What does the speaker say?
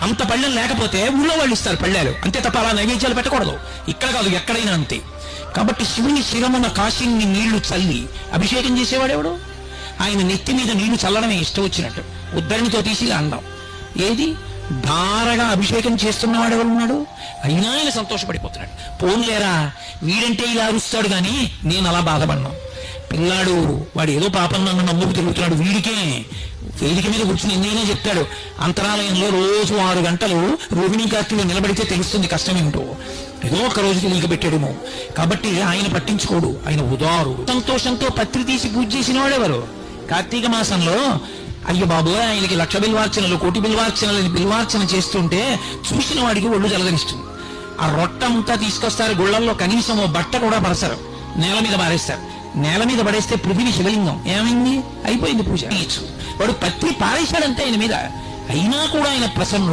అంత పళ్ళెం లేకపోతే ఊళ్ళో వాళ్ళు ఇస్తారు పళ్ళాలు, అంతే తప్ప అలా నైవేద్యాలు పెట్టకూడదు. ఇక్కడ కాదు, ఎక్కడైనా అంతే. కాబట్టి శివుని శిరమున కాశీని నీళ్లు చల్లి అభిషేకం చేసేవాడెవడు? ఆయన నెత్తి మీద నీళ్లు చల్లడమే ఇష్టం వచ్చినట్టు, ఉద్దరినితో తీసి అండం. ఏది ధారగా అభిషేకం చేస్తున్నవాడు ఎవరున్నాడు? అయినా ఆయన సంతోషపడిపోతున్నాడు. పోన్లేరా, వీడంటే ఇలా అరుస్తాడు కానీ నేను అలా బాధపడినాను. పిల్లాడు వాడు ఏదో పాపం నన్ను నమ్ముకు తిరుగుతున్నాడు, వీడికే వేదిక మీద కూర్చుని నేనే చెప్తాడు. అంతరాలయంలో రోజు 6 గంటలు రోహిణీ కార్తీలు నిలబడితే తెలుస్తుంది కష్టం ఏమిటో. ఏదో ఒక రోజు తెలియక పెట్టాడేమో. కాబట్టి ఆయన పట్టించుకోడు, ఆయన ఉదారు. సంతోషంతో పత్రి తీసి పూజ చేసిన వాడెవరు? కార్తీక మాసంలో అయ్యో బాబు ఆయనకి 1,00,000 బిల్వార్చనలు, 1,00,00,000 బిల్వార్చనలు బిల్వార్చన చేస్తుంటే చూసిన వాడికి ఒళ్ళు జలదరిస్తుంది. ఆ రొట్టంతా తీసుకొస్తారు గుళ్ళల్లో, కనీసం ఓ బట్ట కూడా పరసరు, నేల మీద పారేస్తారు. నేల మీద పడేస్తే పృథివీ శివలింగం ఏమైంది? అయిపోయింది పూజ. వాడు పత్రి పారేశాడంటే ఆయన మీద, అయినా కూడా ఆయన ప్రసన్నుడు.